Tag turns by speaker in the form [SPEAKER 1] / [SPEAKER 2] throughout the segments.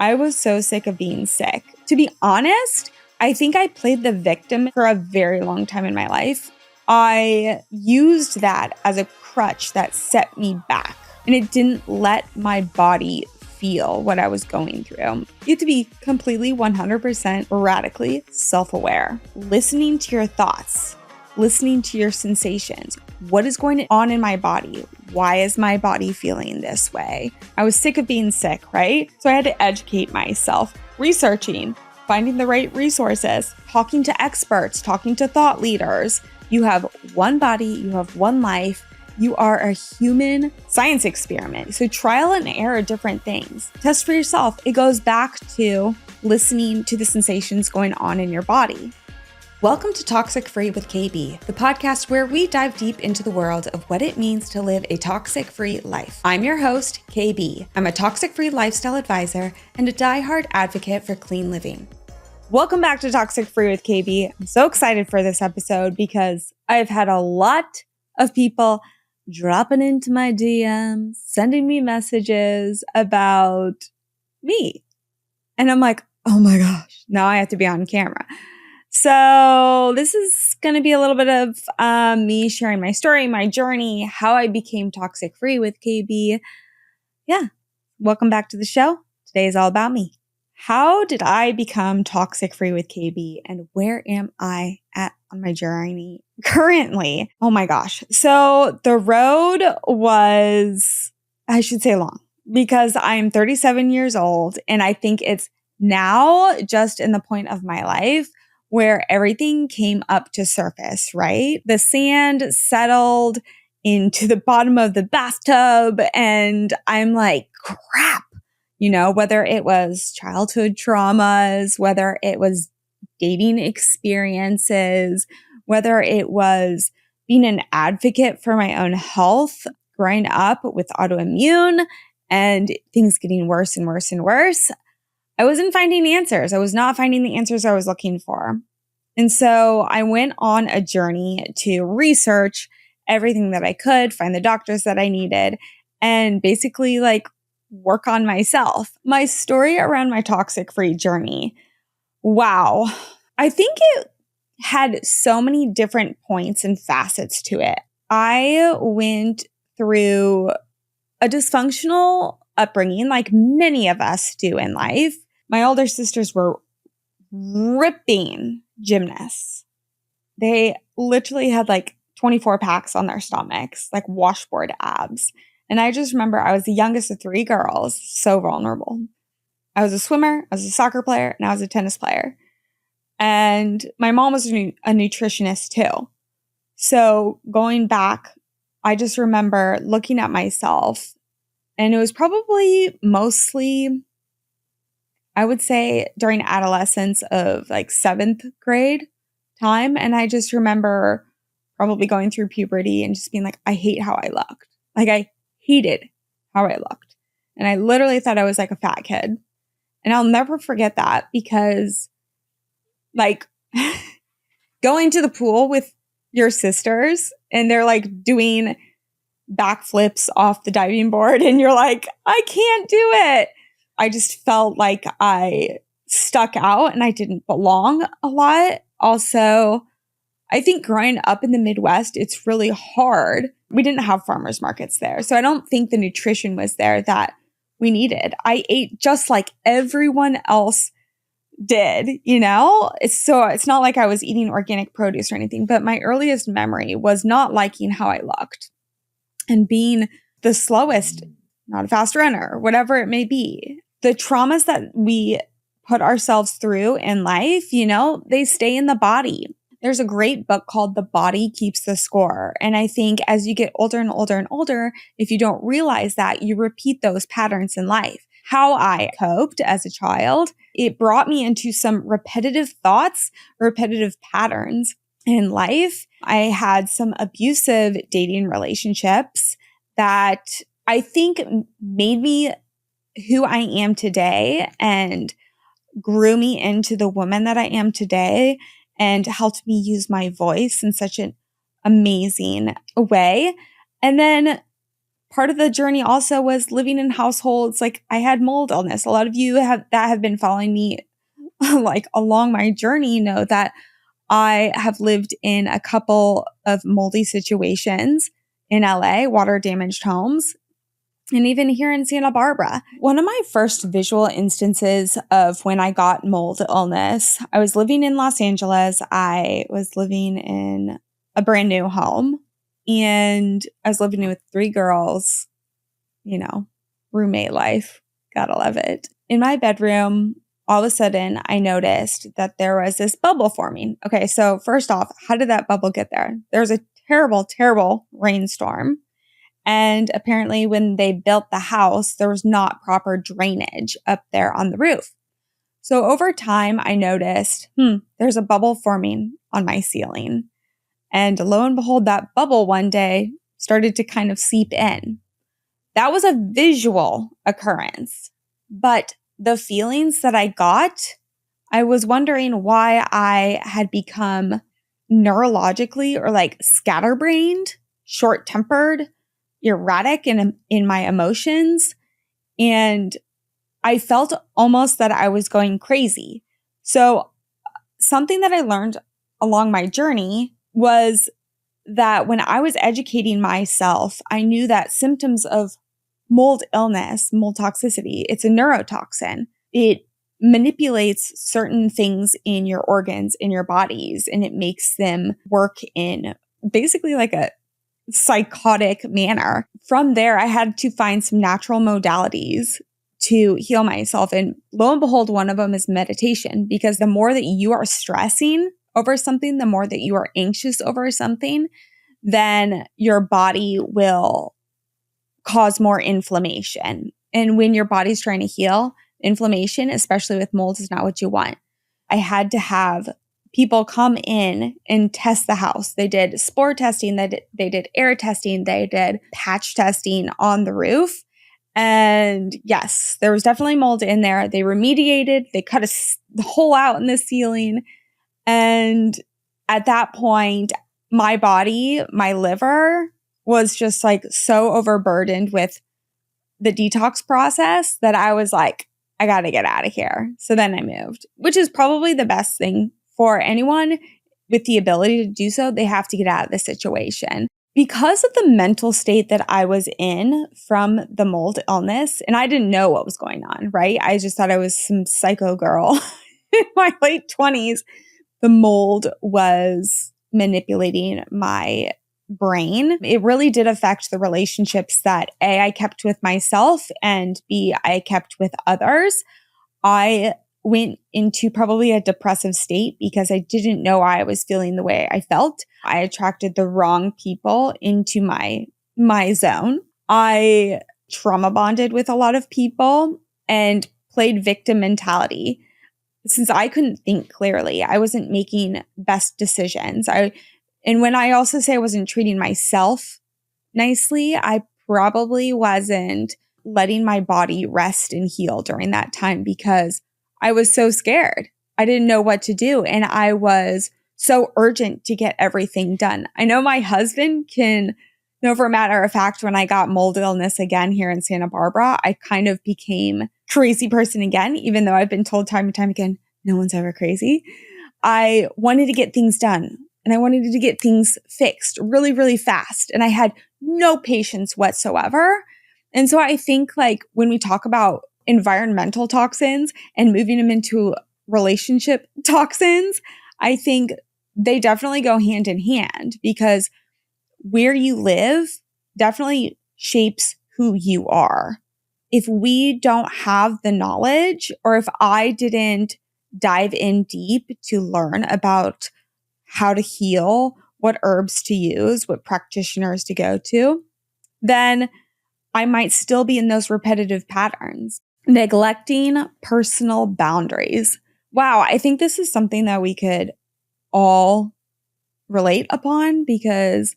[SPEAKER 1] I was so sick of being sick. To be honest, I think I played the victim for a very long time in my life. I used that as a crutch that set me back, and it didn't let my body feel what I was going through. You have to be completely 100% radically self-aware, listening to your thoughts, listening to your sensations. What is going on in my body? Why is my body feeling this way? I was sick of being sick, right? So I had to educate myself, researching, finding the right resources, talking to experts, talking to thought leaders. You have one body, you have one life. You are a human science experiment. So trial and error different things. Test for yourself. It goes back to listening to the sensations going on in your body. Welcome to Toxic-Free with KB, the podcast where we dive deep into the world of what it means to live a toxic-free life. I'm your host, KB. I'm a toxic-free lifestyle advisor and a diehard advocate for clean living. Welcome back to Toxic-Free with KB. I'm so excited for this episode because I've had a lot of people dropping into my DMs, sending me messages about me. And I'm like, oh my gosh, now I have to be on camera. So this is going to be a little bit of me sharing my story, my journey, how I became toxic-free with KB. Yeah, welcome back to the show. Today is all about me. How did I become toxic-free with KB, and where am I at on my journey currently? Oh my gosh. So the road was, I should say, long, because I'm 37 years old, and I think it's now just in the point of my life where everything came up to surface, right? The sand settled into the bottom of the bathtub, and I'm like, crap. You know, whether it was childhood traumas, whether it was dating experiences, whether it was being an advocate for my own health, growing up with autoimmune and things getting worse and worse and worse, I wasn't finding answers. I was not finding the answers I was looking for. And so I went on a journey to research everything that I could, find the doctors that I needed, and basically work on myself. My story around my toxic-free journey. Wow. I think it had so many different points and facets to it. I went through a dysfunctional upbringing like many of us do in life. My older sisters were ripping gymnasts. They literally had 24 packs on their stomachs, like washboard abs. And I just remember I was the youngest of three girls, so vulnerable. I was a swimmer, I was a soccer player, and I was a tennis player. And my mom was a nutritionist too. So going back, I just remember looking at myself, and it was probably mostly, I would say, during adolescence of 7th grade time. And I just remember probably going through puberty and just being like, I hate how I looked. I hated how I looked. And I literally thought I was like a fat kid. And I'll never forget that because going to the pool with your sisters and they're doing backflips off the diving board and you're like, I can't do it. I just felt like I stuck out and I didn't belong a lot. Also, I think growing up in the Midwest, it's really hard. We didn't have farmers markets there. So I don't think the nutrition was there that we needed. I ate just like everyone else did, you know? It's not like I was eating organic produce or anything, but my earliest memory was not liking how I looked and being the slowest, not a fast runner, whatever it may be. The traumas that we put ourselves through in life, they stay in the body. There's a great book called The Body Keeps the Score. And I think as you get older and older and older, if you don't realize that, you repeat those patterns in life. How I coped as a child, it brought me into some repetitive thoughts, repetitive patterns in life. I had some abusive dating relationships that I think made me who I am today and grew me into the woman that I am today and helped me use my voice in such an amazing way. And then part of the journey also was living in households. Like I had mold illness. A lot of you have been following me like along my journey know that I have lived in a couple of moldy situations in LA, water damaged homes, and even here in Santa Barbara. One of my first visual instances of when I got mold illness, I was living in Los Angeles. I was living in a brand new home, and I was living with 3 girls, roommate life. Gotta love it. In my bedroom, all of a sudden, I noticed that there was this bubble forming. Okay, so first off, how did that bubble get there? There was a terrible, terrible rainstorm. And apparently, when they built the house, there was not proper drainage up there on the roof. So over time, I noticed, there's a bubble forming on my ceiling. And lo and behold, that bubble one day started to kind of seep in. That was a visual occurrence. But the feelings that I got, I was wondering why I had become neurologically or like scatterbrained, short-tempered, erratic in my emotions. And I felt almost that I was going crazy. So something that I learned along my journey was that when I was educating myself, I knew that symptoms of mold illness, mold toxicity, it's a neurotoxin. It manipulates certain things in your organs, in your bodies, and it makes them work in basically like a psychotic manner. From there, I had to find some natural modalities to heal myself. And lo and behold, one of them is meditation, because the more that you are stressing over something, the more that you are anxious over something, then your body will cause more inflammation. And when your body's trying to heal, inflammation, especially with mold, is not what you want. I had to have people come in and test the house. They did spore testing, they did air testing, they did patch testing on the roof. And yes, there was definitely mold in there. They remediated, they cut a hole out in the ceiling. And at that point, my body, my liver was just like so overburdened with the detox process that I was like, I got to get out of here. So then I moved, which is probably the best thing for anyone with the ability to do so. They have to get out of the situation. Because of the mental state that I was in from the mold illness, and I didn't know what was going on, right? I just thought I was some psycho girl in my late 20s. The mold was manipulating my brain. It really did affect the relationships that A, I kept with myself, and B, I kept with others. I went into probably a depressive state because I didn't know I was feeling the way I felt. I attracted the wrong people into my zone. I trauma bonded with a lot of people and played victim mentality. Since I couldn't think clearly, I wasn't making best decisions. And when I also say I wasn't treating myself nicely, I probably wasn't letting my body rest and heal during that time because I was so scared. I didn't know what to do. And I was so urgent to get everything done. I know my husband can know for a matter of fact, when I got mold illness again here in Santa Barbara, I kind of became crazy person again, even though I've been told time and time again, no one's ever crazy. I wanted to get things done and I wanted to get things fixed really, really fast. And I had no patience whatsoever. And so I think like when we talk about environmental toxins and moving them into relationship toxins, I think they definitely go hand in hand because where you live definitely shapes who you are. If we don't have the knowledge, or if I didn't dive in deep to learn about how to heal, what herbs to use, what practitioners to go to, then I might still be in those repetitive patterns. Neglecting personal boundaries. Wow, I think this is something that we could all relate upon because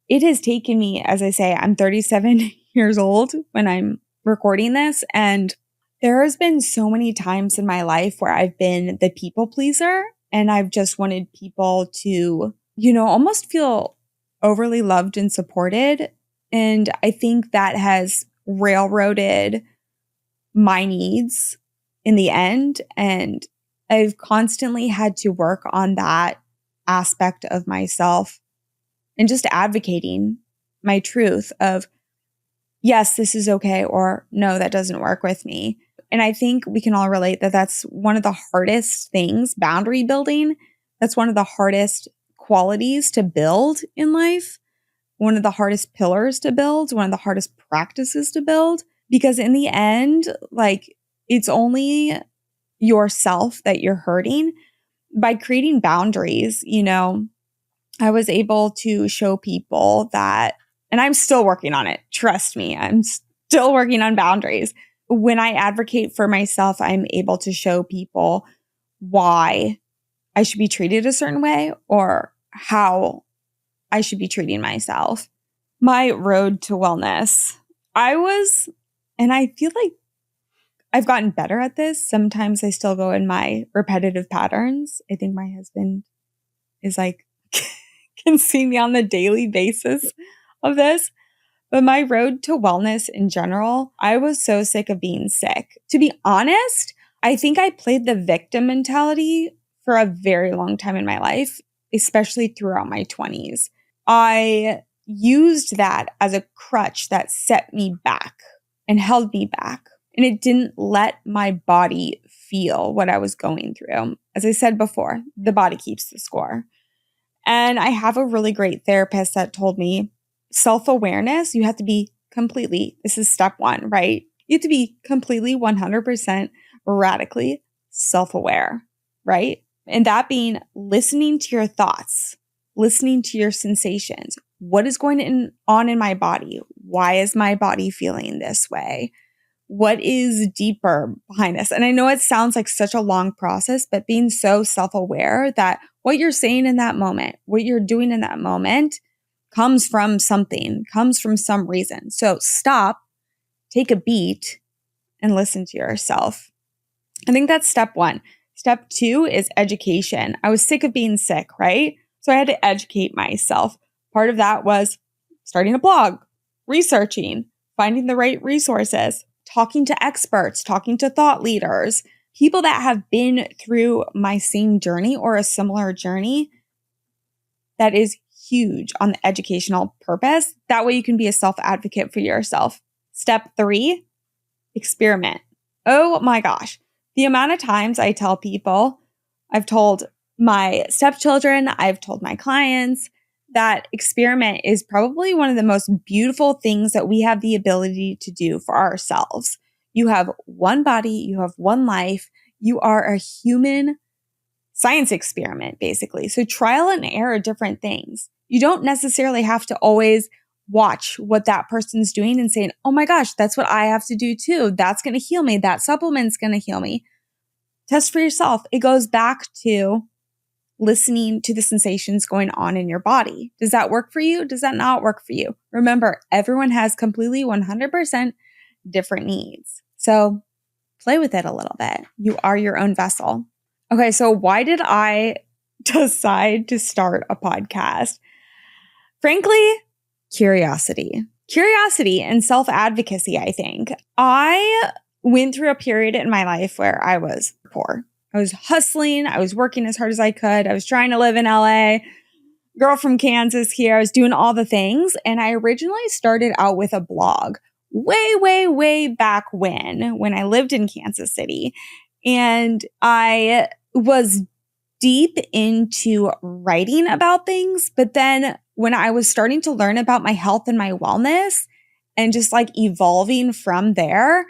[SPEAKER 1] it has taken me, as I say, I'm 37 years old when I'm recording this, and there has been so many times in my life where I've been the people pleaser and I've just wanted people to, almost feel overly loved and supported And I think that has railroaded my needs in the end. And I've constantly had to work on that aspect of myself and just advocating my truth of, yes, this is okay, or no, that doesn't work with me. And I think we can all relate that that's one of the hardest things, boundary building. That's one of the hardest qualities to build in life, one of the hardest pillars to build, one of the hardest practices to build. Because in the end, like, it's only yourself that you're hurting. By creating boundaries, I was able to show people that, and I'm still working on it. Trust me, I'm still working on boundaries. When I advocate for myself, I'm able to show people why I should be treated a certain way or how I should be treating myself. My road to wellness, and I feel like I've gotten better at this. Sometimes I still go in my repetitive patterns. I think my husband is like, can see me on the daily basis of this. But my road to wellness in general, I was so sick of being sick. To be honest, I think I played the victim mentality for a very long time in my life, especially throughout my 20s. I used that as a crutch that set me back and held me back. And it didn't let my body feel what I was going through. As I said before, the body keeps the score. And I have a really great therapist that told me self-awareness, you have to be completely, this is step one, right? You have to be completely 100% radically self-aware, right? And that being listening to your thoughts, listening to your sensations. What is going on in my body? Why is my body feeling this way? What is deeper behind this? And I know it sounds like such a long process, but being so self-aware that what you're saying in that moment, what you're doing in that moment comes from something, comes from some reason. So stop, take a beat, and listen to yourself. I think that's step one. Step two is education. I was sick of being sick, right? So I had to educate myself. Part of that was starting a blog, researching, finding the right resources, talking to experts, talking to thought leaders, people that have been through my same journey or a similar journey. That is huge on the educational purpose. That way you can be a self-advocate for yourself. Step three, experiment. Oh my gosh. The amount of times I tell people, I've told my stepchildren, I've told my clients that experiment is probably one of the most beautiful things that we have the ability to do for ourselves. You have one body, you have one life, you are a human science experiment, basically. So trial and error different things. You don't necessarily have to always watch what that person's doing and saying, oh my gosh, that's what I have to do too. That's going to heal me. That supplement's going to heal me. Test for yourself. It goes back to listening to the sensations going on in your body. Does that work for you? Does that not work for you? Remember, everyone has completely 100% different needs. So play with it a little bit. You are your own vessel. Okay, so why did I decide to start a podcast? Frankly, curiosity. Curiosity and self-advocacy, I think. I went through a period in my life where I was poor. I was hustling. I was working as hard as I could. I was trying to live in LA. Girl from Kansas here. I was doing all the things. And I originally started out with a blog way back when I lived in Kansas City. And I was deep into writing about things. But then when I was starting to learn about my health and my wellness and just like evolving from there,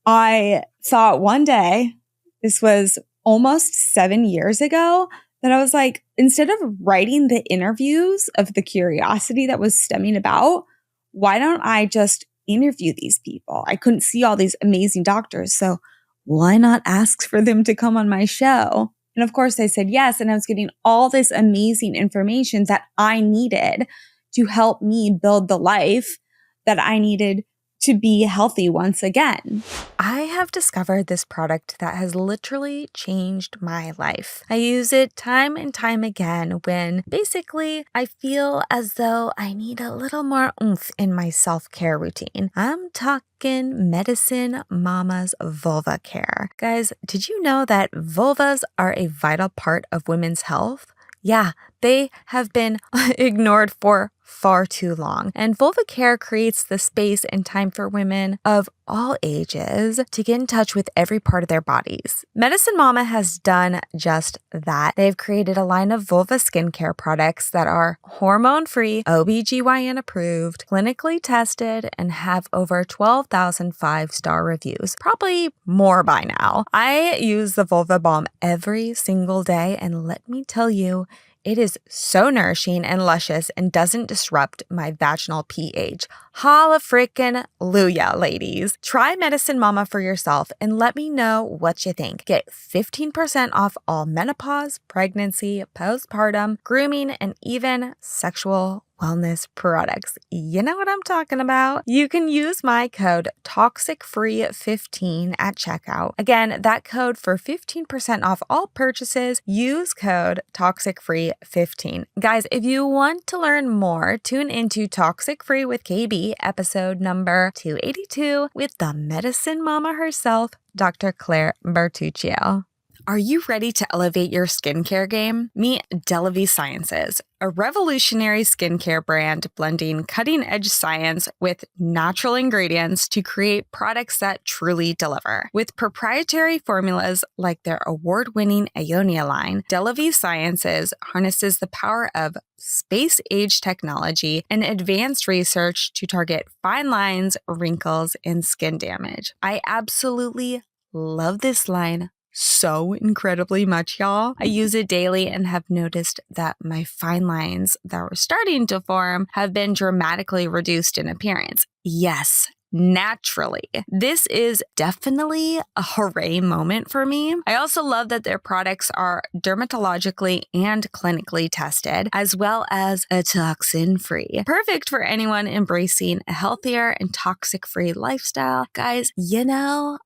[SPEAKER 1] I thought one day, this was almost 7 years ago, that I was like, instead of writing the interviews of the curiosity that was stemming about, why don't I just interview these people? I couldn't see all these amazing doctors. So why not ask for them to come on my show? And of course I said yes. And I was getting all this amazing information that I needed to help me build the life that I needed to be healthy once again.
[SPEAKER 2] I have discovered this product that has literally changed my life. I use it time and time again when basically I feel as though I need a little more oomph in my self-care routine. I'm talking Medicine Mama's Vulva Care. Guys, did you know that vulvas are a vital part of women's health? Yeah, they have been ignored for far too long. And Vulva Care creates the space and time for women of all ages to get in touch with every part of their bodies. Medicine Mama has done just that. They've created a line of vulva skincare products that are hormone-free, OBGYN approved, clinically tested, and have over 12,000 five-star reviews. Probably more by now. I use the Vulva Balm every single day, and let me tell you, it is so nourishing and luscious and doesn't disrupt my vaginal pH. Holla frickin' Luya, ladies. Try Medicine Mama for yourself and let me know what you think. Get 15% off all menopause, pregnancy, postpartum, grooming, and even sexual wellness products. You know what I'm talking about. You can use my code TOXICFREE15 at checkout. Again, that code for 15% off all purchases, use code TOXICFREE15. Guys, if you want to learn more, tune into Toxic Free with KB, episode number 282 with the Medicine Mama herself, Dr. Claire Bertuccio. Are you ready to elevate your skincare game? Meet Delavie Sciences, a revolutionary skincare brand blending cutting-edge science with natural ingredients to create products that truly deliver. With proprietary formulas like their award-winning Ionia line, Delavie Sciences harnesses the power of space-age technology and advanced research to target fine lines, wrinkles, and skin damage. I absolutely love this line so incredibly much, y'all. I use it daily and have noticed that my fine lines that were starting to form have been dramatically reduced in appearance. Yes, naturally. This is definitely a hooray moment for me. I also love that their products are dermatologically and clinically tested, as well as a toxin-free. Perfect for anyone embracing a healthier and toxic-free lifestyle. Guys,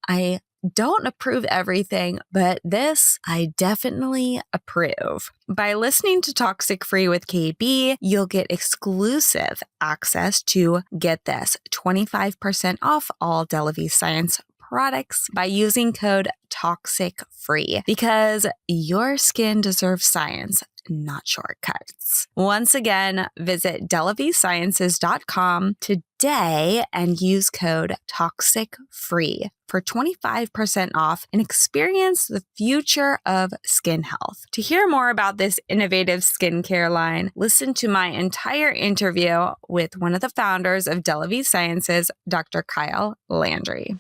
[SPEAKER 2] I don't approve everything, but this I definitely approve. By listening to Toxic Free with KB, you'll get exclusive access to, get this, 25% off all Delavie Science products by using code TOXICFREE, because your skin deserves science, not shortcuts. Once again, visit delaviesciences.com today and use code TOXICFREE for 25% off and experience the future of skin health. To hear more about this innovative skincare line, listen to my entire interview with one of the founders of Delavie Sciences, Dr. Kyle Landry.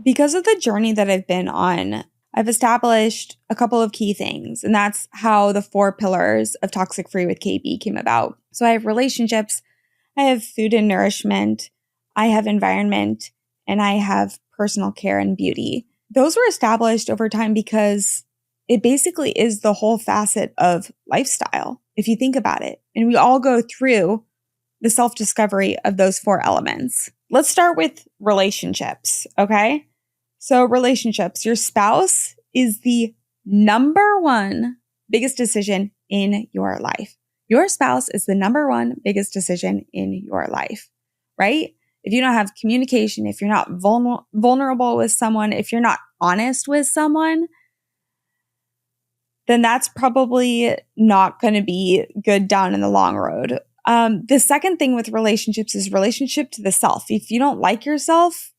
[SPEAKER 1] Because of the journey that I've been on, I've established a couple of key things, and that's how the 4 pillars of Toxic Free with KB came about. So I have relationships, I have food and nourishment, I have environment, and I have personal care and beauty. Those were established over time because it basically is the whole facet of lifestyle, if you think about it. And we all go through the self-discovery of those 4 elements. Let's start with relationships, okay? So relationships, your spouse is the number 1 biggest decision in your life. Your spouse is the number 1 biggest decision in your life, right? If you don't have communication, if you're not vulnerable with someone, if you're not honest with someone, then that's probably not going to be good down in the long road. The second thing with relationships is relationship to the self. If you don't like yourself,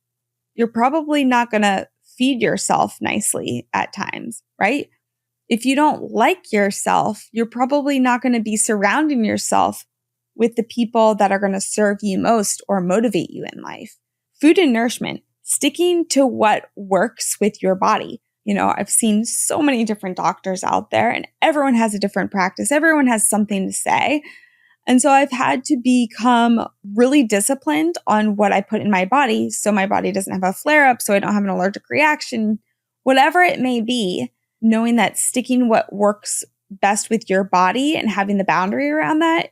[SPEAKER 1] you're probably not going to feed yourself nicely at times, right? If you don't like yourself, you're probably not going to be surrounding yourself with the people that are going to serve you most or motivate you in life. Food and nourishment, sticking to what works with your body. I've seen so many different doctors out there and everyone has a different practice. Everyone has something to say. And so I've had to become really disciplined on what I put in my body so my body doesn't have a flare-up, so I don't have an allergic reaction, whatever it may be, knowing that sticking what works best with your body and having the boundary around that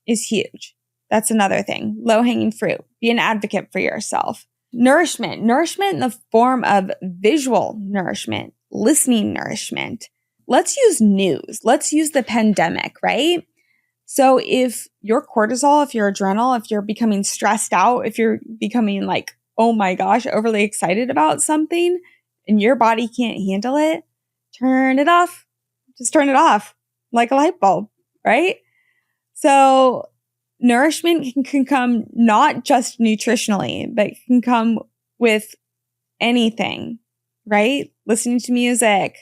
[SPEAKER 1] is huge. That's another thing. Low-hanging fruit. Be an advocate for yourself. Nourishment. Nourishment in the form of visual nourishment, listening nourishment. Let's use news. Let's use the pandemic, right? So if your cortisol, if your adrenal, if you're becoming stressed out, if you're becoming like, oh my gosh, overly excited about something and your body can't handle it, turn it off. Just turn it off like a light bulb, right? So nourishment can come not just nutritionally, but can come with anything, right? Listening to music,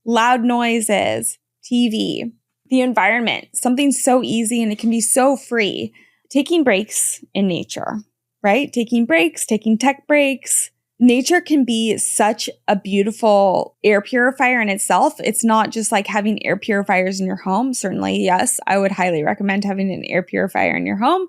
[SPEAKER 1] loud noises, TV, the environment, something so easy and it can be so free. Taking breaks in nature, right? Taking breaks, taking tech breaks. Nature can be such a beautiful air purifier in itself. It's not just like having air purifiers in your home. Certainly, yes, I would highly recommend having an air purifier in your home.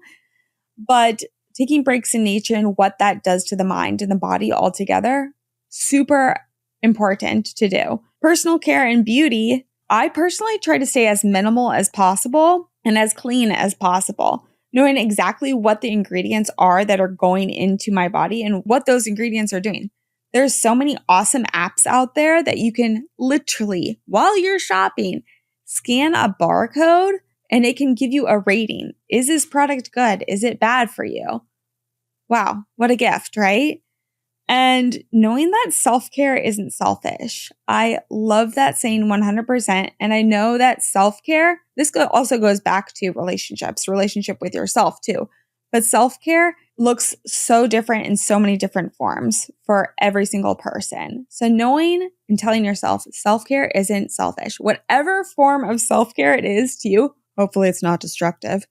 [SPEAKER 1] But taking breaks in nature and what that does to the mind and the body altogether, super important to do. Personal care and beauty, I personally try to stay as minimal as possible and as clean as possible, knowing exactly what the ingredients are that are going into my body and what those ingredients are doing. There's so many awesome apps out there that you can literally, while you're shopping, scan a barcode and it can give you a rating. Is this product good? Is it bad for you? Wow, what a gift, right? And knowing that self-care isn't selfish. I love that saying 100%. And I know that self-care, this also goes back to relationship with yourself too. But self-care looks so different in so many different forms for every single person. So knowing and telling yourself self-care isn't selfish. Whatever form of self-care it is to you, hopefully it's not destructive,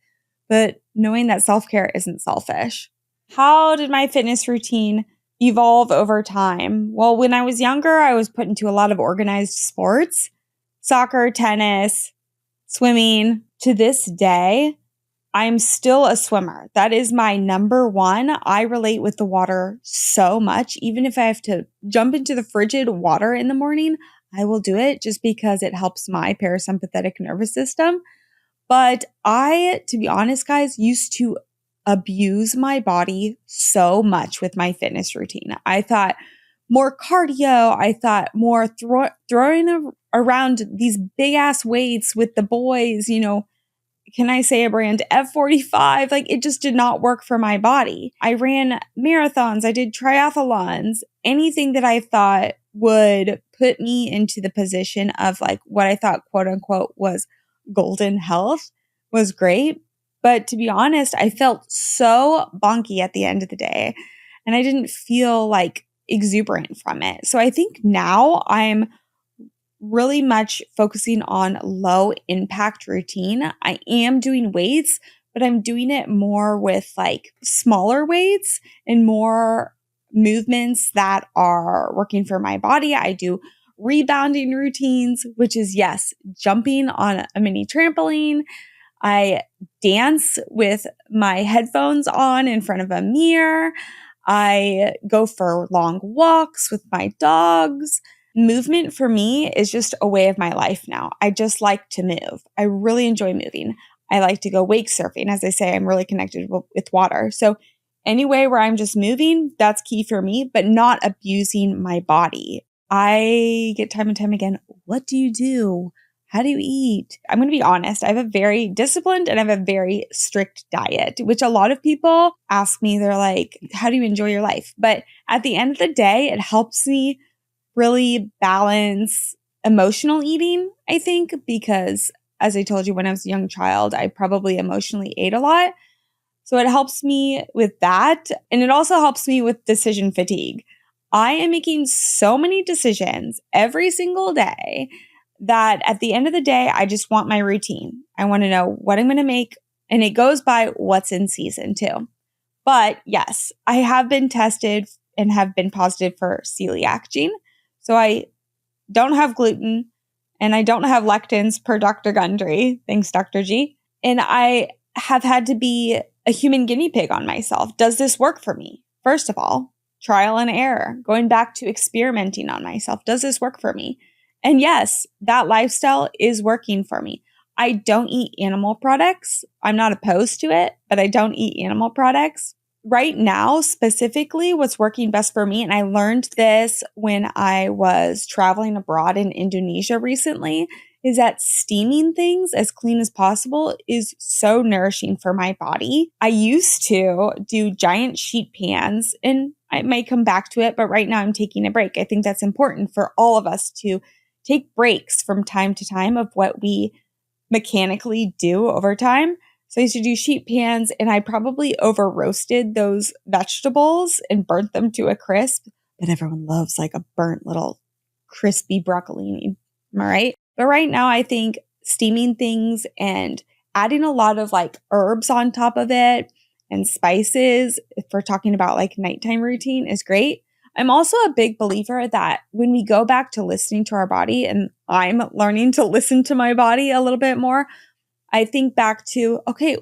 [SPEAKER 1] but knowing that self-care isn't selfish. How did my fitness routine evolve over time? Well, when I was younger, I was put into a lot of organized sports, soccer, tennis, swimming. To this day, I'm still a swimmer. That is my number one. I relate with the water so much. Even if I have to jump into the frigid water in the morning, I will do it just because it helps my parasympathetic nervous system. But I, to be honest, guys, used to abuse my body so much with my fitness routine. I thought more cardio. I thought more throwing around these big ass weights with the boys, can I say a brand F45? Like it just did not work for my body. I ran marathons. I did triathlons, anything that I thought would put me into the position of like what I thought, quote unquote, was golden health was great. But to be honest, I felt so bonky at the end of the day and I didn't feel like exuberant from it. So I think now I'm really much focusing on low impact routine. I am doing weights, but I'm doing it more with like smaller weights and more movements that are working for my body. I do rebounding routines, which is, yes, jumping on a mini trampoline. I dance with my headphones on in front of a mirror. I go for long walks with my dogs. Movement for me is just a way of my life now. I just like to move. I really enjoy moving. I like to go wake surfing. As I say, I'm really connected with water. So any way where I'm just moving, that's key for me, but not abusing my body. I get time and time again, what do you do? How do you eat? I'm going to be honest. I have a very disciplined and I have a very strict diet, which a lot of people ask me. They're like, how do you enjoy your life? But at the end of the day, it helps me really balance emotional eating, I think, because as I told you, when I was a young child, I probably emotionally ate a lot. So it helps me with that. And it also helps me with decision fatigue. I am making so many decisions every single day that at the end of the day, I just want my routine. I want to know what I'm going to make. And it goes by what's in season too. But yes, I have been tested and have been positive for celiac gene. So I don't have gluten and I don't have lectins per Dr. Gundry. Thanks, Dr. G. And I have had to be a human guinea pig on myself. Does this work for me? First of all, trial and error, going back to experimenting on myself. Does this work for me? And yes, that lifestyle is working for me. I don't eat animal products. I'm not opposed to it, but I don't eat animal products. Right now, specifically, what's working best for me, and I learned this when I was traveling abroad in Indonesia recently, is that steaming things as clean as possible is so nourishing for my body. I used to do giant sheet pans, and I might come back to it, but right now I'm taking a break. I think that's important for all of us to take breaks from time to time of what we mechanically do over time. So I used to do sheet pans, and I probably over roasted those vegetables and burnt them to a crisp. But everyone loves like a burnt little crispy broccolini. Am I right? But right now I think steaming things and adding a lot of like herbs on top of it and spices, if we're talking about like nighttime routine, is great. I'm also a big believer that when we go back to listening to our body, and I'm learning to listen to my body a little bit more, I think back to, okay,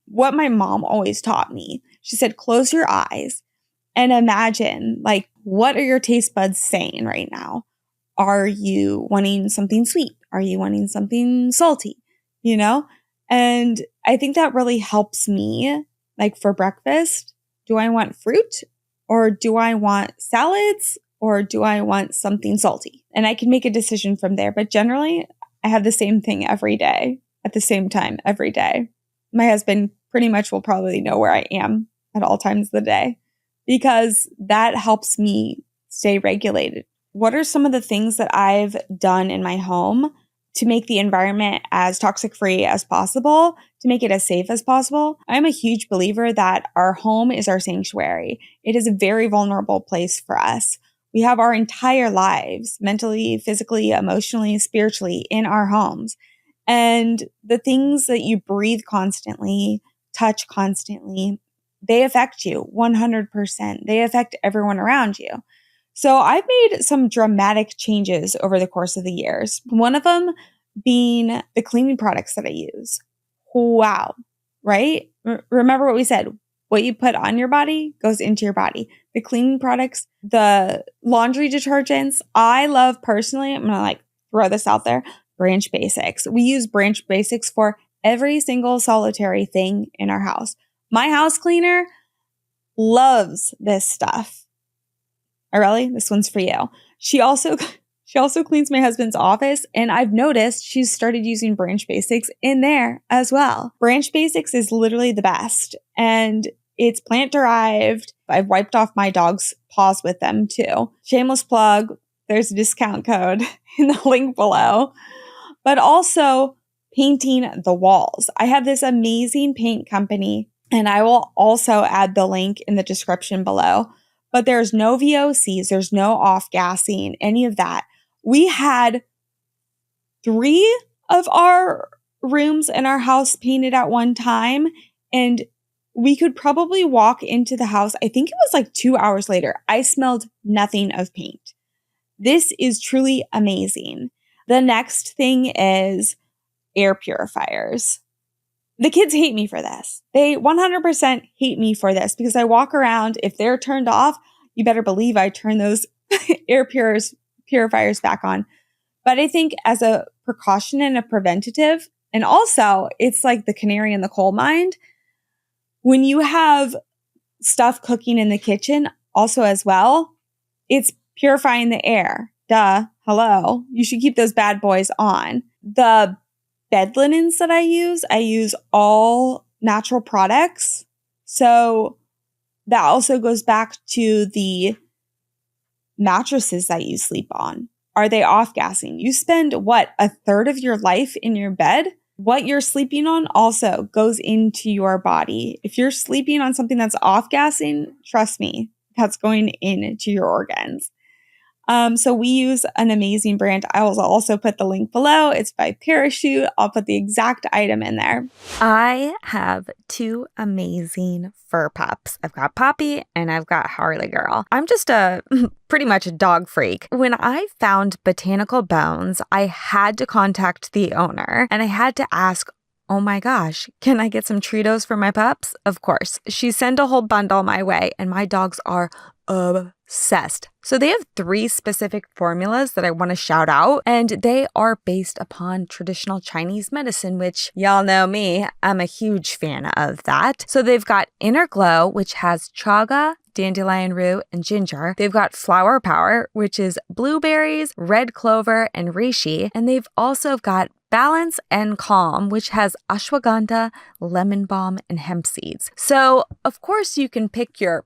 [SPEAKER 1] what my mom always taught me. She said, close your eyes and imagine, like, what are your taste buds saying right now? Are you wanting something sweet? Are you wanting something salty? You know? And I think that really helps me. Like for breakfast, do I want fruit or do I want salads or do I want something salty? And I can make a decision from there. But generally, I have the same thing every day at the same time every day. My husband pretty much will probably know where I am at all times of the day because that helps me stay regulated. What are some of the things that I've done in my home to make the environment as toxic-free as possible, to make it as safe as possible? I'm a huge believer that our home is our sanctuary. It is a very vulnerable place for us. We have our entire lives, mentally, physically, emotionally, spiritually, in our homes. And the things that you breathe constantly, touch constantly, they affect you 100%. They affect everyone around you. So I've made some dramatic changes over the course of the years. One of them being the cleaning products that I use. Wow, right? Remember what we said. What you put on your body goes into your body. The cleaning products, the laundry detergents, I love personally, I'm going to like throw this out there, Branch Basics. We use Branch Basics for every single solitary thing in our house. My house cleaner loves this stuff. Oh, really? This one's for you. She also cleans my husband's office, and I've noticed she's started using Branch Basics in there as well. Branch Basics is literally the best, and it's plant-derived. I've wiped off my dog's paws with them too. Shameless plug, there's a discount code in the link below. But also painting the walls. I have this amazing paint company, and I will also add the link in the description below. But there's no VOCs, there's no off-gassing, any of that. We had 3 of our rooms in our house painted at one time, and we could probably walk into the house. I think it was like 2 hours later. I smelled nothing of paint. This is truly amazing. The next thing is air purifiers. The kids hate me for this. They 100% hate me for this because I walk around. If they're turned off, you better believe I turn those air purifiers back on. But I think as a precaution and a preventative, and also it's like the canary in the coal mine, when you have stuff cooking in the kitchen also as well, it's purifying the air. Duh. Hello. You should keep those bad boys on. The bed linens that I use all natural products. So that also goes back to the mattresses that you sleep on. Are they off-gassing? You spend, what, a third of your life in your bed? What you're sleeping on also goes into your body. If you're sleeping on something that's off-gassing, trust me, that's going into your organs. So we use an amazing brand. I will also put the link below. It's by Parachute. I'll put the exact item in there.
[SPEAKER 2] I have 2 amazing fur pups. I've got Poppy and I've got Harley Girl. I'm just pretty much a dog freak. When I found Botanical Bones, I had to contact the owner and I had to ask, oh my gosh, can I get some Treatos for my pups? Of course. She sent a whole bundle my way and my dogs are obsessed. So they have 3 specific formulas that I want to shout out, and they are based upon traditional Chinese medicine, which y'all know me, I'm a huge fan of that. So they've got Inner Glow, which has chaga, dandelion root, and ginger. They've got Flower Power, which is blueberries, red clover, and reishi. And they've also got Balance and Calm, which has ashwagandha, lemon balm, and hemp seeds. So, of course, you can pick your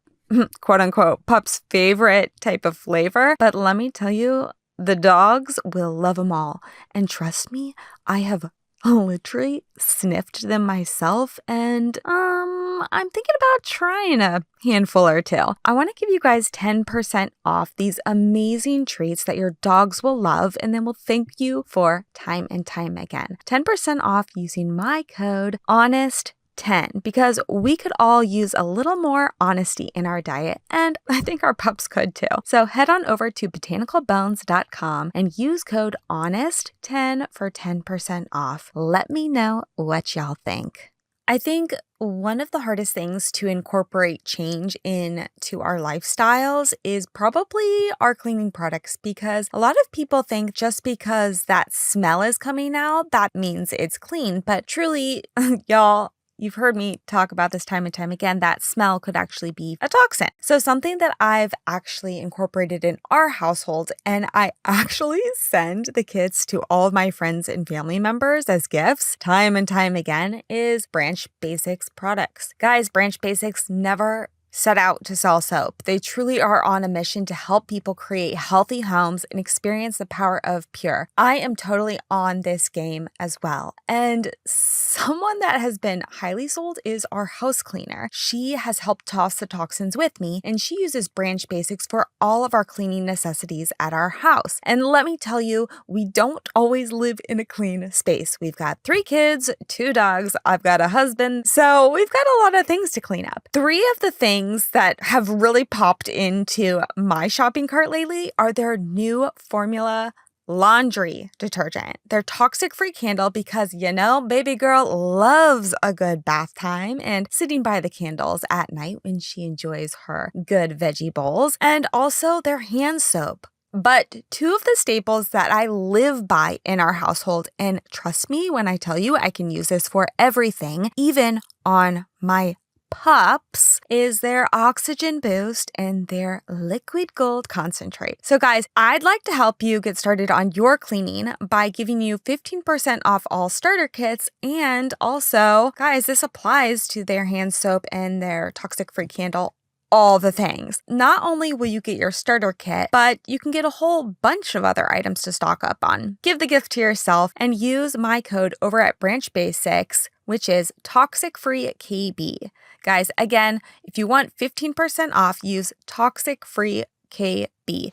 [SPEAKER 2] quote unquote pup's favorite type of flavor, but let me tell you, the dogs will love them all. And trust me, I have literally sniffed them myself, and I'm thinking about trying a handful or 2. I want to give you guys 10% off these amazing treats that your dogs will love and then will thank you for time and time again. 10% off using my code HONEST10, because we could all use a little more honesty in our diet, and I think our pups could too. So head on over to botanicalbones.com and use code HONEST10 for 10% off. Let me know what y'all think. I think one of the hardest things to incorporate change into our lifestyles is probably our cleaning products, because a lot of people think just because that smell is coming out, that means it's clean. But truly, y'all, you've heard me talk about this time and time again, that smell could actually be a toxin. So something that I've actually incorporated in our household, and I actually send the kits to all of my friends and family members as gifts time and time again, is Branch Basics products. Guys, Branch Basics never set out to sell soap. They truly are on a mission to help people create healthy homes and experience the power of pure. I am totally on this game as well. And someone that has been highly sold is our house cleaner. She has helped toss the toxins with me, and she uses Branch Basics for all of our cleaning necessities at our house. And let me tell you, we don't always live in a clean space. We've got 3 kids, 2 dogs, I've got a husband, so we've got a lot of things to clean up. 3 of the things that have really popped into my shopping cart lately are their new formula laundry detergent. Their toxic-free candle, because, you know, baby girl loves a good bath time and sitting by the candles at night when she enjoys her good veggie bowls. And also their hand soap. But 2 of the staples that I live by in our household, and trust me when I tell you I can use this for everything, even on my pups, is their Oxygen Boost and their Liquid Gold Concentrate. So guys, I'd like to help you get started on your cleaning by giving you 15% off all starter kits. And also, guys, this applies to their hand soap and their toxic-free candle, all the things. Not only will you get your starter kit, but you can get a whole bunch of other items to stock up on. Give the gift to yourself and use my code over at Branch Basics, which is Toxic-Free KB. Guys, again, if you want 15% off, use Toxic-Free KB.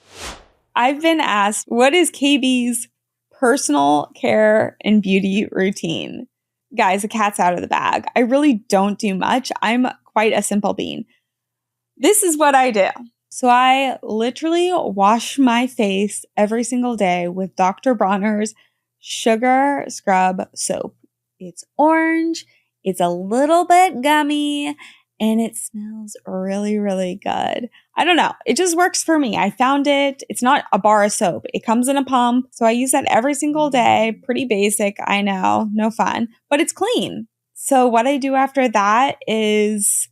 [SPEAKER 2] I've been asked, what is KB's personal care and beauty routine? Guys, the cat's out of the bag. I really don't do much. I'm quite a simple bean. This is what I do. So I literally wash my face every single day with Dr. Bronner's Sugar Scrub Soap. It's orange, it's a little bit gummy, and it smells really, really good. I don't know. It just works for me. I found it. It's not a bar of soap. It comes in a pump. So I use that every single day. Pretty basic, I know. No fun. But it's clean. So what I do after that is,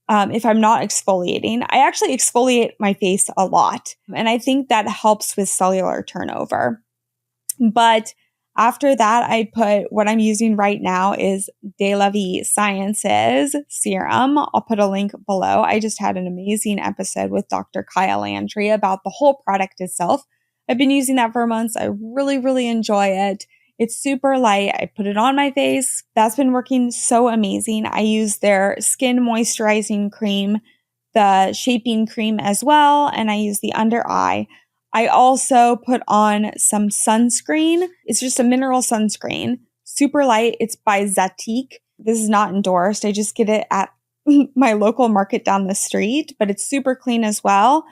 [SPEAKER 2] if I'm not exfoliating, I actually exfoliate my face a lot. And I think that helps with cellular turnover. But after that, I put what I'm using right now is De La Vie Sciences serum. I'll put a link below. I just had an amazing episode with Dr. Kyle Landry about the whole product itself. I've been using that for months. I really, really enjoy it. It's super light. I put it on my face. That's been working so amazing. I use their skin moisturizing cream, the shaping cream as well, and I use the under eye. I also put on some sunscreen. It's just a mineral sunscreen, super light. It's by Zatique. This is not endorsed. I just get it at my local market down the street, but it's super clean as well.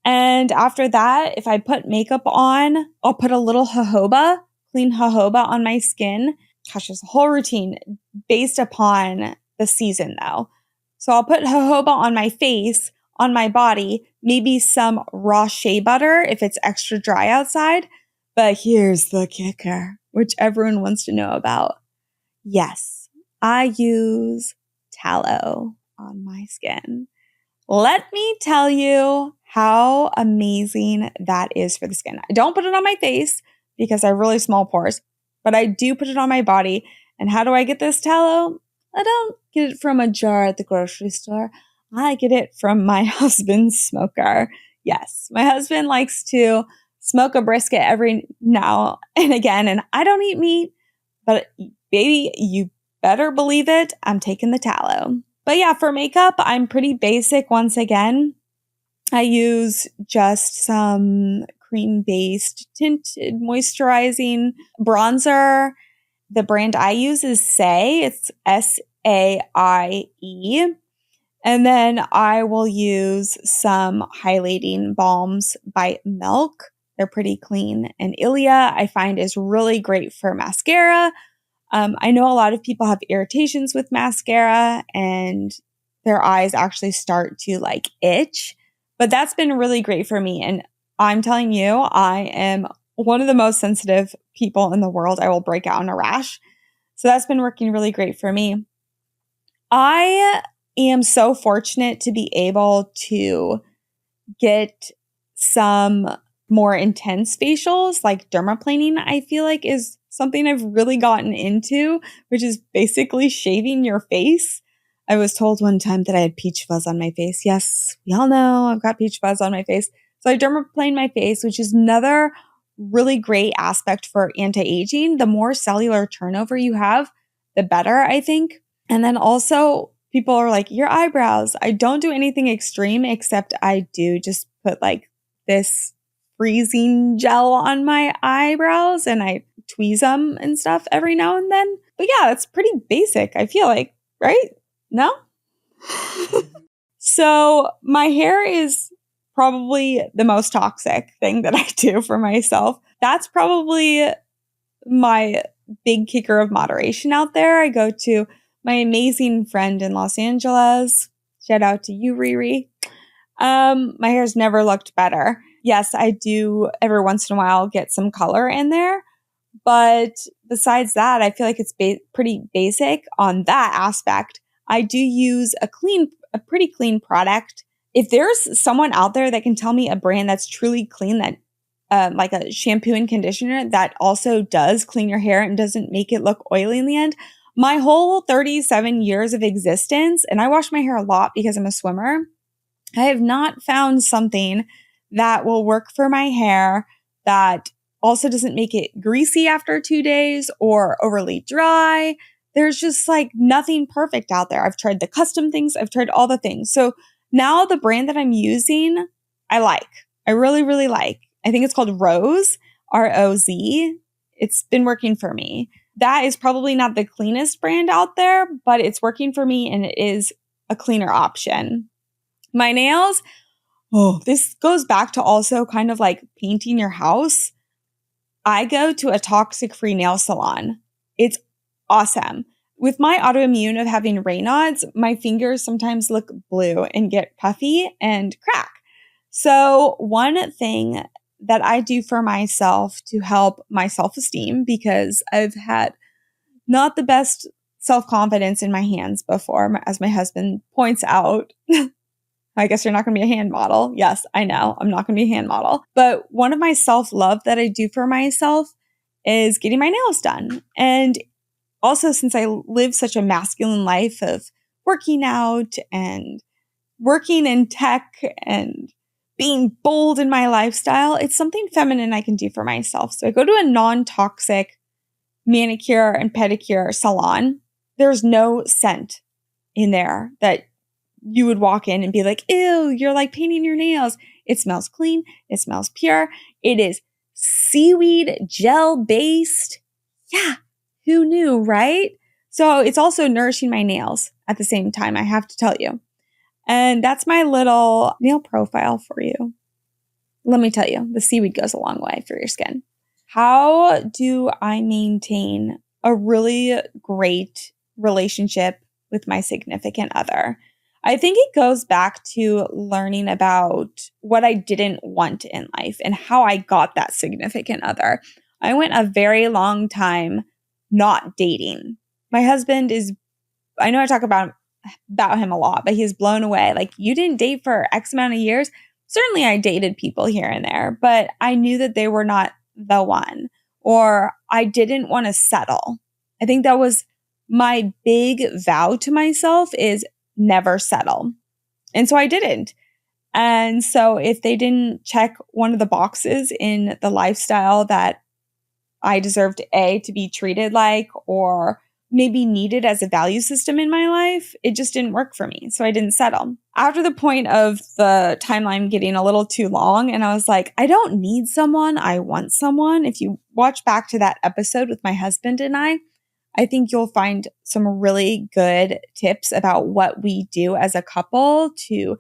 [SPEAKER 2] And after that, if I put makeup on, I'll put a little jojoba, clean jojoba on my skin. Gosh, there's a whole routine based upon the season though. So I'll put jojoba on my face.
[SPEAKER 1] on my body, maybe some raw shea butter if it's extra dry outside. But here's the kicker, which everyone wants to know about. Yes, I use tallow on my skin. Let me tell you how amazing that is for the skin. I don't put it on my face because I have really small pores, but I do put it on my body. And how do I get this tallow? I don't get it from a jar at the grocery store. I get it from my husband's smoker. Yes, my husband likes to smoke a brisket every now and again, and I don't eat meat, but baby, you better believe it, I'm taking the tallow. But yeah, for makeup, I'm pretty basic once again. I use just some cream-based tinted moisturizing bronzer. The brand I use is Saie. It's Saie. And then I will use some highlighting balms by Milk. They're pretty clean. And Ilia, I find, is really great for mascara. I know a lot of people have irritations with mascara and their eyes actually start to like itch, but that's been really great for me. And I'm telling you, I am one of the most sensitive people in the world. I will break out in a rash. So that's been working really great for me. I am so fortunate to be able to get some more intense facials, like dermaplaning, I feel like is something I've really gotten into, which is basically shaving your face. I was told one time that I had peach fuzz on my face. Yes, we all know I've got peach fuzz on my face. So I dermaplane my face, which is another really great aspect for anti-aging. The more cellular turnover you have, the better, I think. And then also people are like, your eyebrows. I don't do anything extreme except I do just put like this freezing gel on my eyebrows and I tweeze them and stuff every now and then. But yeah, that's pretty basic, I feel like, right? No? So my hair is probably the most toxic thing that I do for myself. That's probably my big kicker of moderation out there. I go to my amazing friend in Los Angeles. Shout out to you, Riri. My hair's never looked better. Yes, I do every once in a while get some color in there. But besides that, I feel like it's pretty basic on that aspect. I do use a pretty clean product. If there's someone out there that can tell me a brand that's truly clean, that like a shampoo and conditioner that also does clean your hair and doesn't make it look oily in the end. My whole 37 years of existence, and I wash my hair a lot because I'm a swimmer, I have not found something that will work for my hair that also doesn't make it greasy after 2 days or overly dry. There's just like nothing perfect out there. I've tried the custom things. I've tried all the things. So now the brand that I'm using, I like. I really, really like. I think it's called Rose, R-O-Z. It's been working for me. That is probably not the cleanest brand out there, but it's working for me and it is a cleaner option. My nails, this goes back to also kind of like painting your house. I go to a toxic-free nail salon. It's awesome. With my autoimmune of having Raynaud's, my fingers sometimes look blue and get puffy and crack. So one thing that I do for myself to help my self-esteem, because I've had not the best self-confidence in my hands before, as my husband points out. I guess you're not going to be a hand model. Yes, I know. I'm not going to be a hand model. But one of my self-love that I do for myself is getting my nails done. And also, since I live such a masculine life of working out and working in tech and being bold in my lifestyle, it's something feminine I can do for myself. So I go to a non-toxic manicure and pedicure salon. There's no scent in there that you would walk in and be like, ew, you're like painting your nails. It smells clean. It smells pure. It is seaweed gel based. Yeah, who knew, right? So it's also nourishing my nails at the same time, I have to tell you. And that's my little nail profile for you. Let me tell you, the seaweed goes a long way for your skin. How do I maintain a really great relationship with my significant other? I think it goes back to learning about what I didn't want in life and how I got that significant other. I went a very long time not dating. My husband is, I know I talk about him a lot, but he's blown away. Like, you didn't date for X amount of years. Certainly I dated people here and there, but I knew that they were not the one, or I didn't want to settle. I think that was my big vow to myself, is never settle. And so I didn't. And so if they didn't check one of the boxes in the lifestyle that I deserved to be treated like, or maybe needed as a value system in my life, it just didn't work for me. So I didn't settle. After the point of the timeline getting a little too long, and I was like, I don't need someone, I want someone. If you watch back to that episode with my husband and I think you'll find some really good tips about what we do as a couple to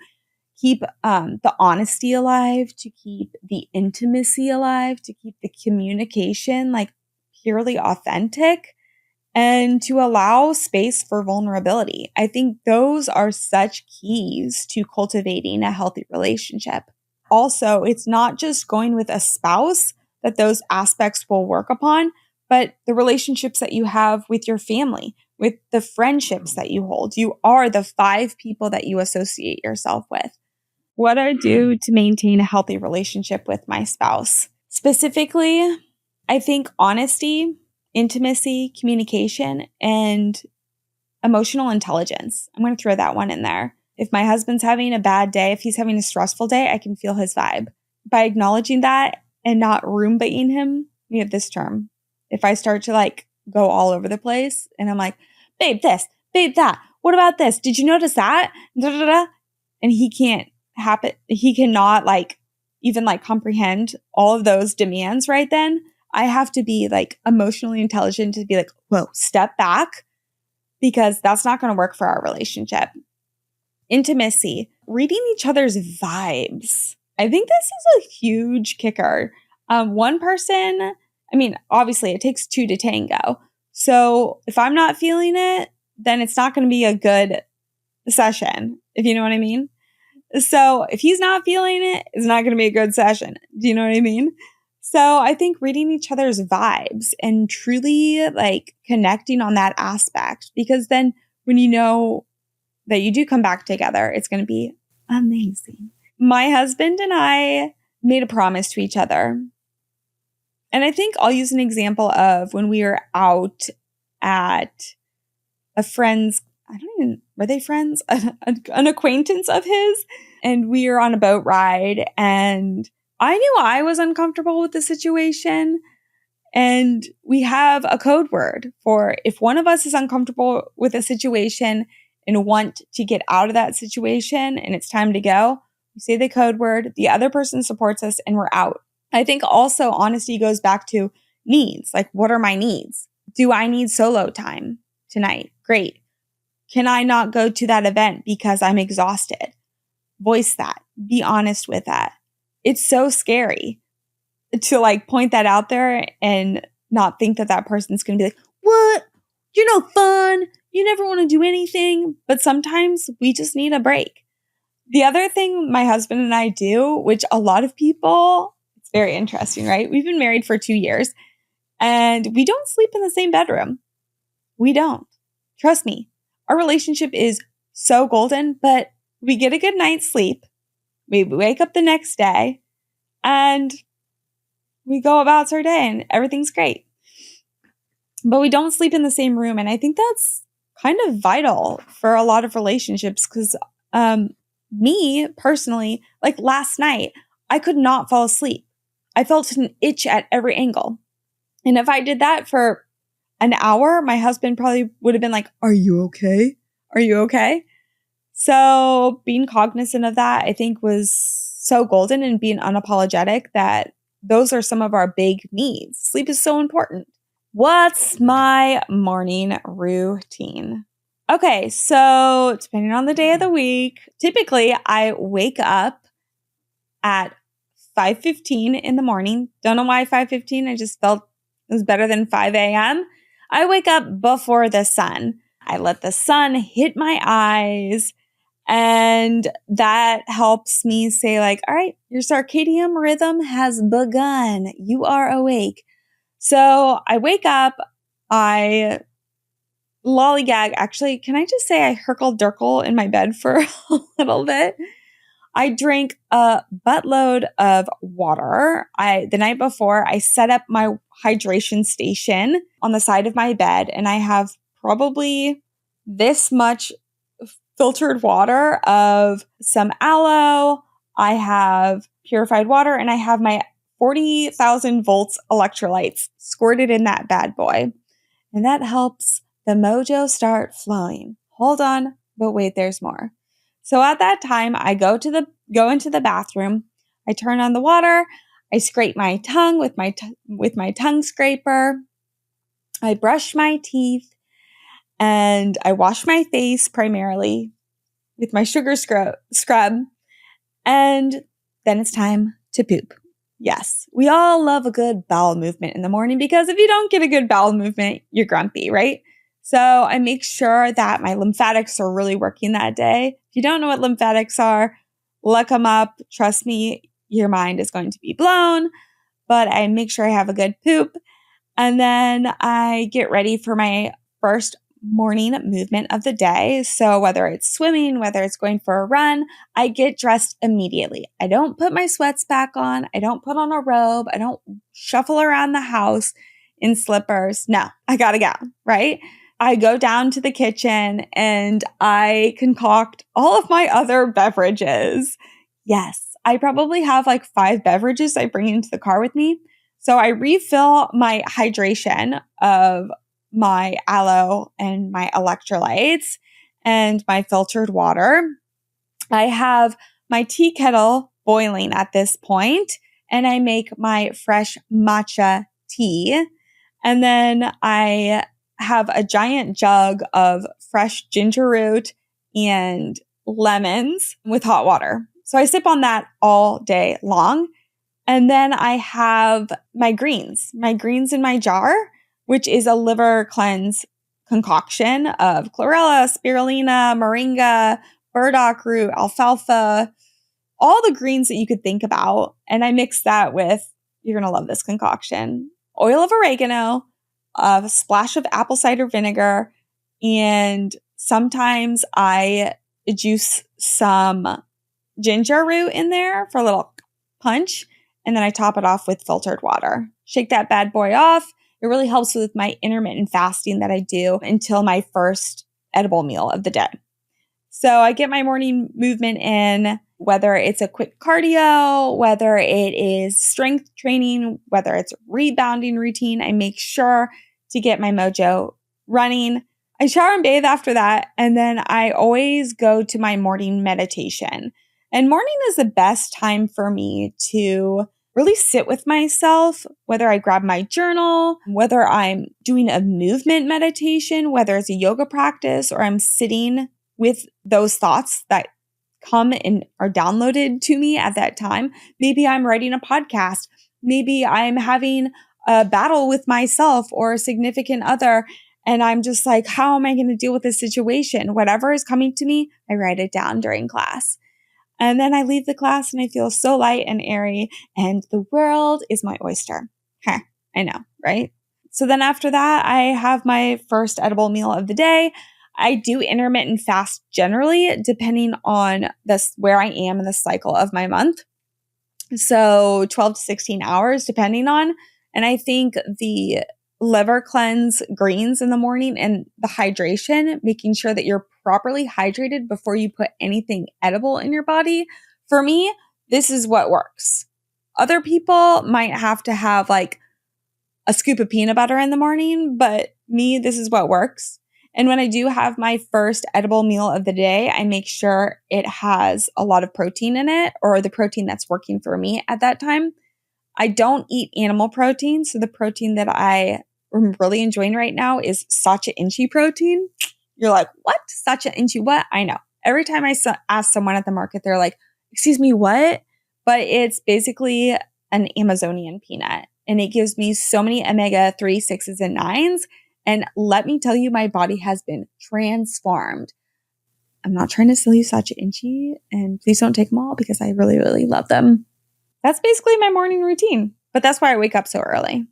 [SPEAKER 1] keep the honesty alive, to keep the intimacy alive, to keep the communication like purely authentic, and to allow space for vulnerability. I think those are such keys to cultivating a healthy relationship. Also, it's not just going with a spouse that those aspects will work upon, but the relationships that you have with your family, with the friendships that you hold. You are the 5 people that you associate yourself with. What I do to maintain a healthy relationship with my spouse. Specifically, I think honesty, intimacy, communication, and emotional intelligence. I'm going to throw that one in there. If my husband's having a bad day, if he's having a stressful day, I can feel his vibe. By acknowledging that and not room baiting him, we have this term. If I start to like go all over the place and I'm like, babe, this, babe, that, what about this? Did you notice that? Da, da, da. And he cannot like even like comprehend all of those demands right then. I have to be like emotionally intelligent to be like, whoa, step back, because that's not going to work for our relationship. Intimacy, reading each other's vibes. I think this is a huge kicker. One person, I mean, obviously it takes 2 to tango. So if I'm not feeling it, then it's not going to be a good session, if you know what I mean. So if he's not feeling it, it's not going to be a good session. Do you know what I mean? So I think reading each other's vibes and truly like connecting on that aspect, because then when you know that you do come back together, it's going to be amazing. My husband and I made a promise to each other. And I think I'll use an example of when we were out at a friend's, were they friends? An acquaintance of his. And we were on a boat ride, and I knew I was uncomfortable with the situation. And we have a code word for if one of us is uncomfortable with a situation and want to get out of that situation and it's time to go, we say the code word, the other person supports us, and we're out. I think also honesty goes back to needs. Like, what are my needs? Do I need solo time tonight? Great. Can I not go to that event because I'm exhausted? Voice that. Be honest with that. It's so scary to like point that out there and not think that that person's going to be like, what? You're no fun. You never want to do anything. But sometimes we just need a break. The other thing my husband and I do, which a lot of people, it's very interesting, right? We've been married for 2 years and we don't sleep in the same bedroom. We don't. Trust me. Our relationship is so golden, but we get a good night's sleep. We wake up the next day and we go about our day and everything's great. But we don't sleep in the same room. And I think that's kind of vital for a lot of relationships because me personally, like last night, I could not fall asleep. I felt an itch at every angle. And if I did that for an hour, my husband probably would have been like, are you okay? Are you okay? So being cognizant of that, I think was so golden, and being unapologetic that those are some of our big needs. Sleep is so important. What's my morning routine? Okay, so depending on the day of the week, typically I wake up at 5:15 in the morning. Don't know why 5:15. I just felt it was better than 5 a.m. I wake up before the sun. I let the sun hit my eyes And that helps me say like, all right, your circadian rhythm has begun. You are awake. So I wake up, I lollygag. Actually, can I just say I herkle-durkle in my bed for a little bit? I drink a buttload of water. The night before, I set up my hydration station on the side of my bed, and I have probably this much filtered water of some aloe. I have purified water, and I have my 40,000 volts electrolytes squirted in that bad boy. And that helps the mojo start flowing. Hold on, but wait, there's more. So at that time, I go into the bathroom. I turn on the water. I scrape my tongue with my tongue scraper. I brush my teeth, and I wash my face primarily with my sugar scrub. And then it's time to poop. Yes, we all love a good bowel movement in the morning because if you don't get a good bowel movement, you're grumpy, right? So I make sure that my lymphatics are really working that day. If you don't know what lymphatics are, look them up. Trust me, your mind is going to be blown. But I make sure I have a good poop. And then I get ready for my first morning movement of the day. So whether it's swimming, whether it's going for a run, I get dressed immediately. I don't put my sweats back on. I don't put on a robe. I don't shuffle around the house in slippers. No, I gotta go, right? I go down to the kitchen and I concoct all of my other beverages. Yes, I probably have like 5 beverages I bring into the car with me. So I refill my hydration of my aloe and my electrolytes and my filtered water. I have my tea kettle boiling at this point, and I make my fresh matcha tea. And then I have a giant jug of fresh ginger root and lemons with hot water. So I sip on that all day long. And then I have my greens in my jar, which is a liver cleanse concoction of chlorella, spirulina, moringa, burdock root, alfalfa, all the greens that you could think about. And I mix that with, you're going to love this concoction, oil of oregano, a splash of apple cider vinegar, and sometimes I juice some ginger root in there for a little punch. And then I top it off with filtered water. Shake that bad boy off. It really helps with my intermittent fasting that I do until my first edible meal of the day. So I get my morning movement in, whether it's a quick cardio, whether it is strength training, whether it's rebounding routine. I make sure to get my mojo running. I shower and bathe after that. And then I always go to my morning meditation. And morning is the best time for me to really sit with myself, whether I grab my journal, whether I'm doing a movement meditation, whether it's a yoga practice, or I'm sitting with those thoughts that come and are downloaded to me at that time. Maybe I'm writing a podcast. Maybe I'm having a battle with myself or a significant other. And I'm just like, how am I going to deal with this situation? Whatever is coming to me, I write it down during class. And then I leave the class and I feel so light and airy, and the world is my oyster. I know, right? So then after that, I have my first edible meal of the day. I do intermittent fast generally, depending on where I am in the cycle of my month. So 12 to 16 hours, depending on. And I think the liver cleanse greens in the morning and the hydration, making sure that you're properly hydrated before you put anything edible in your body. For me, this is what works. Other people might have to have like a scoop of peanut butter in the morning, but me, this is what works. And when I do have my first edible meal of the day, I make sure it has a lot of protein in it, or the protein that's working for me at that time. I don't eat animal protein, so the protein that I am really enjoying right now is Sacha Inchi protein. You're like, what? Sacha Inchi what? I know. Every time I ask someone at the market, they're like, excuse me, what? But it's basically an Amazonian peanut, and it gives me so many omega-3, 6s, and 9s. And let me tell you, my body has been transformed. I'm not trying to sell you Sacha-Inchi, and please don't take them all because I really, really love them. That's basically my morning routine, but that's why I wake up so early.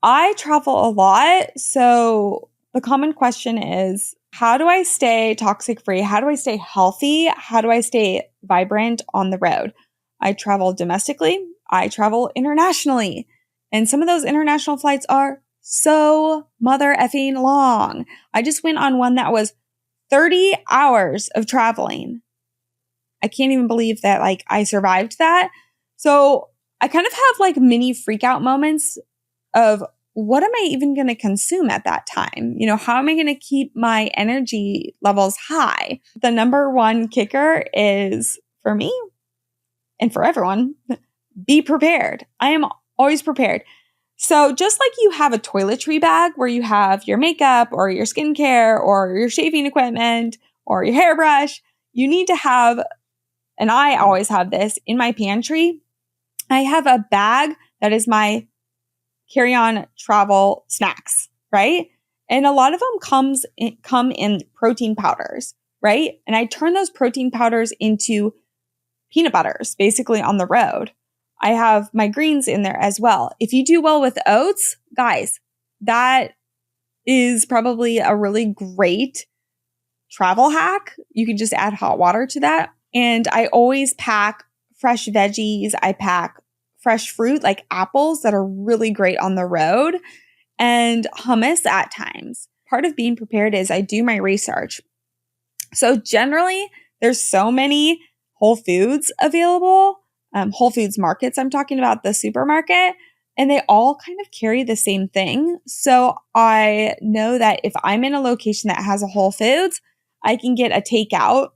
[SPEAKER 1] I travel a lot, so the common question is, how do I stay toxic free? How do I stay healthy? How do I stay vibrant on the road? I travel domestically. I travel internationally. And some of those international flights are so mother effing long. I just went on one that was 30 hours of traveling. I can't even believe that I survived that. So I kind of have mini freak out moments of what am I even going to consume at that time? How am I going to keep my energy levels high? The number one kicker is for me and for everyone, be prepared. I am always prepared. So just like you have a toiletry bag where you have your makeup or your skincare or your shaving equipment or your hairbrush, you need to have, and I always have this in my pantry, I have a bag that is my carry-on travel snacks, right? And a lot of them come in protein powders, right? And I turn those protein powders into peanut butters, basically on the road. I have my greens in there as well. If you do well with oats, guys, that is probably a really great travel hack. You can just add hot water to that. And I always pack fresh veggies. I pack fresh fruit like apples that are really great on the road and hummus at times. Part of being prepared is I do my research. So generally, there's so many Whole Foods available, Whole Foods markets. I'm talking about the supermarket, and they all kind of carry the same thing. So I know that if I'm in a location that has a Whole Foods, I can get a takeout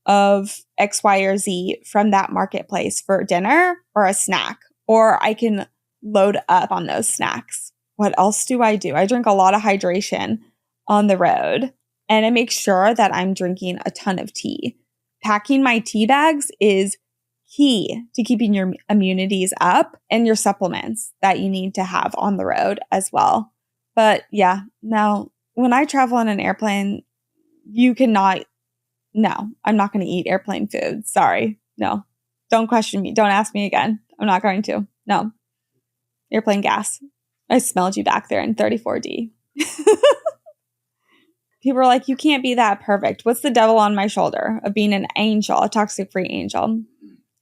[SPEAKER 1] of X, Y, or Z from that marketplace for dinner or a snack, or I can load up on those snacks. What else do? I drink a lot of hydration on the road, and I make sure that I'm drinking a ton of tea. Packing my tea bags is key to keeping your immunities up and your supplements that you need to have on the road as well. But yeah, now when I travel on an airplane, no, I'm not going to eat airplane food. Sorry. No, don't question me. Don't ask me again. I'm not going to. No. Airplane gas. I smelled you back there in 34D. People are like, you can't be that perfect. What's the devil on my shoulder of being an angel, a toxic-free angel?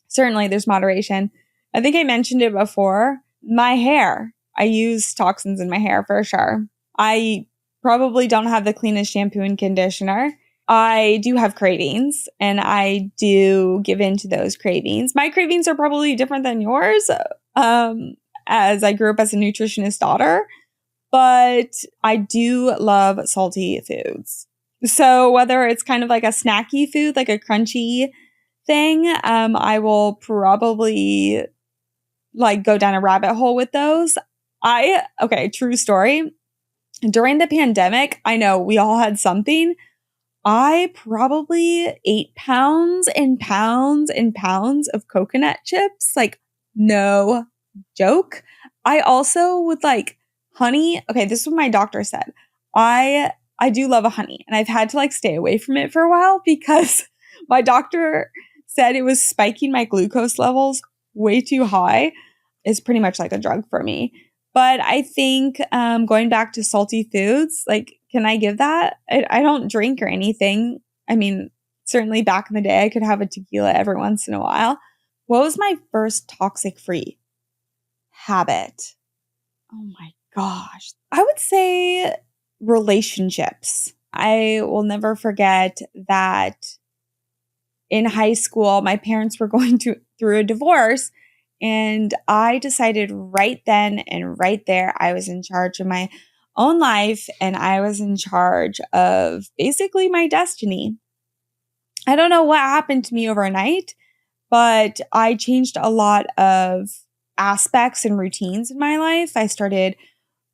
[SPEAKER 1] Certainly, there's moderation. I think I mentioned it before. My hair. I use toxins in my hair for sure. I probably don't have the cleanest shampoo and conditioner. I do have cravings, and I do give in to those cravings. My cravings are probably different than yours, as I grew up as a nutritionist daughter. But I do love salty foods. So whether it's kind of like a snacky food, like a crunchy thing, I will probably go down a rabbit hole with those. Okay, true story. During the pandemic, I know we all had something. I probably ate pounds and pounds and pounds of coconut chips. No joke. I also would honey. Okay, this is what my doctor said. I do love a honey, and I've had to stay away from it for a while because my doctor said it was spiking my glucose levels way too high. It's pretty much like a drug for me. But I think going back to salty foods, can I give that? I don't drink or anything. I mean, certainly back in the day, I could have a tequila every once in a while. What was my first toxic-free habit? Oh my gosh. I would say relationships. I will never forget that in high school, my parents were going through a divorce, and I decided right then and right there, I was in charge of my own life, and I was in charge of basically my destiny. I don't know what happened to me overnight, but I changed a lot of aspects and routines in my life. I started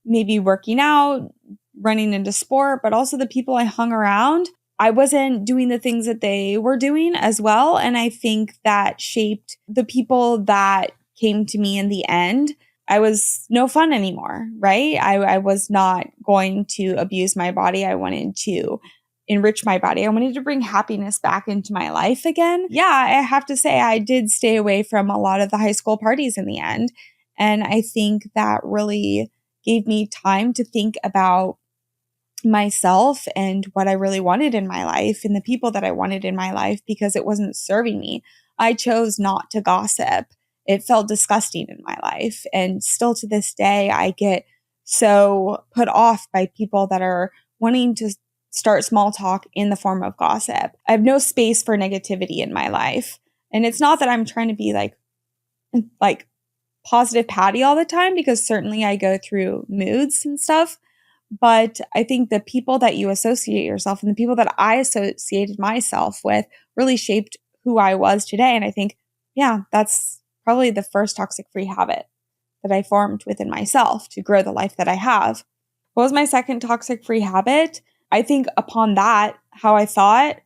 [SPEAKER 1] maybe working out, running into sport, but also the people I hung around. I wasn't doing the things that they were doing as well. And I think that shaped the people that came to me in the end. I was no fun anymore, right? I was not going to abuse my body. I wanted to enrich my body. I wanted to bring happiness back into my life again. Yeah, I have to say I did stay away from a lot of the high school parties in the end. And I think that really gave me time to think about myself and what I really wanted in my life and the people that I wanted in my life because it wasn't serving me. I chose not to gossip. It felt disgusting in my life. And still to this day, I get so put off by people that are wanting to start small talk in the form of gossip. I have no space for negativity in my life. And it's not that I'm trying to be like positive Patty all the time, because certainly I go through moods and stuff. But I think the people that you associate yourself and the people that I associated myself with really shaped who I was today. And I think, yeah, that's probably the first toxic-free habit that I formed within myself to grow the life that I have. What was my second toxic-free habit? I think upon that, how I thought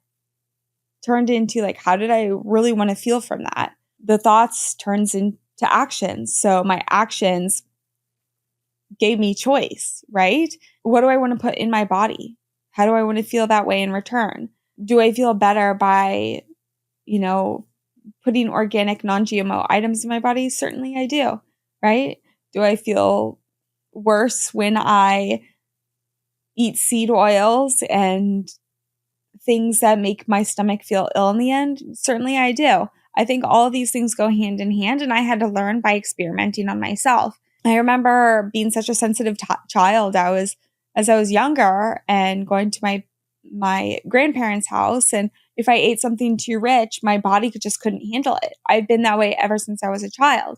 [SPEAKER 1] turned into like, how did I really want to feel from that? The thoughts turns into actions. So my actions gave me choice, right? What do I want to put in my body? How do I want to feel that way in return? Do I feel better by, putting organic non-GMO items in my body? Certainly I do, right? Do I feel worse when I eat seed oils and things that make my stomach feel ill in the end? Certainly I do. I think all of these things go hand in hand, and I had to learn by experimenting on myself. I remember being such a sensitive child. As I was younger and going to my grandparents' house, and if I ate something too rich, my body just couldn't handle it. I've been that way ever since I was a child.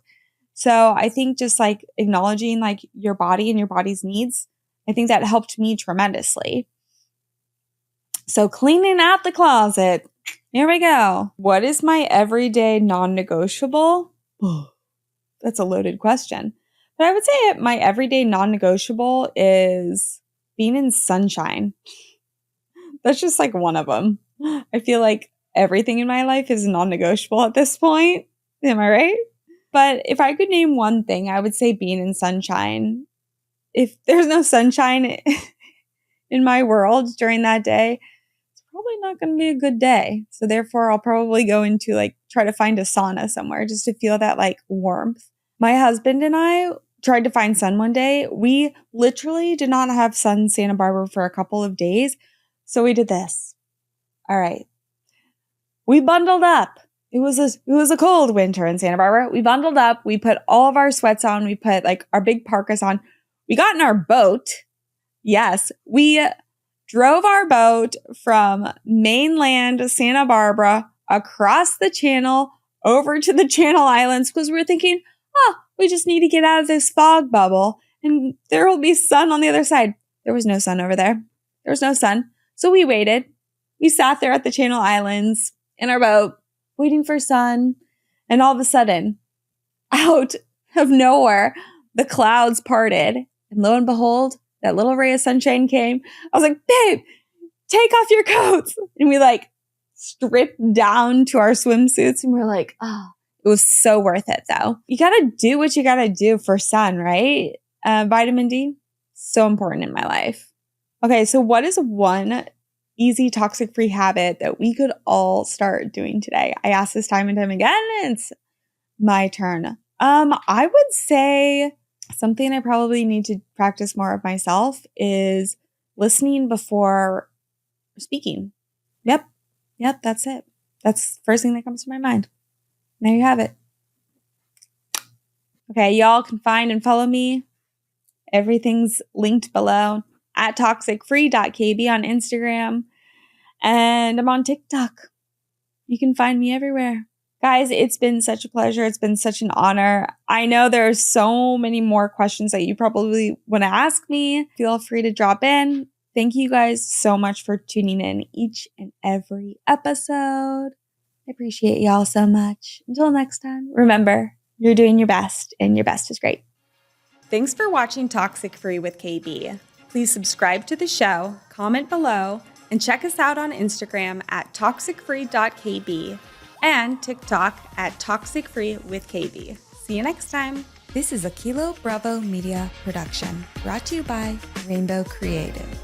[SPEAKER 1] So I think just like acknowledging like your body and your body's needs, I think that helped me tremendously. So cleaning out the closet. Here we go. What is my everyday non-negotiable? That's a loaded question. But I would say my everyday non-negotiable is being in sunshine. That's just like one of them. I feel like everything in my life is non-negotiable at this point. Am I right? But if I could name one thing, I would say being in sunshine. If there's no sunshine in my world during that day, it's probably not going to be a good day. So therefore, I'll probably go into try to find a sauna somewhere just to feel that warmth. My husband and I tried to find sun one day. We literally did not have sun in Santa Barbara for a couple of days. So we did this. All right. We bundled up. It was a cold winter in Santa Barbara. We bundled up. We put all of our sweats on. We put our big parkas on. We got in our boat. Yes, we drove our boat from mainland Santa Barbara across the channel over to the Channel Islands because we were thinking, we just need to get out of this fog bubble and there will be sun on the other side. There was no sun over there. There was no sun. So we waited. We sat there at the Channel Islands in our boat, waiting for sun. And all of a sudden, out of nowhere, the clouds parted. And lo and behold, that little ray of sunshine came. I was like, babe, take off your coats. And we stripped down to our swimsuits and we're like, it was so worth it though. You got to do what you got to do for sun, right? Vitamin D, so important in my life. Okay, so what is one easy toxic-free habit that we could all start doing today? I ask this time and time again, and it's my turn. I would say something I probably need to practice more of myself is listening before speaking. Yep, that's it. That's the first thing that comes to my mind. There you have it. Okay, y'all can find and follow me. Everything's linked below at toxicfree.kb on Instagram. And I'm on TikTok. You can find me everywhere. Guys, it's been such a pleasure. It's been such an honor. I know there's so many more questions that you probably want to ask me. Feel free to drop in. Thank you guys so much for tuning in each and every episode. I appreciate y'all so much. Until next time, remember, you're doing your best and your best is great. Thanks for watching Toxic Free with KB. Please subscribe to the show, comment below, and check us out on Instagram at toxicfree.kb and TikTok at toxicfreewithkb. See you next time. This is a Kilo Bravo Media production brought to you by Rainbow Creative.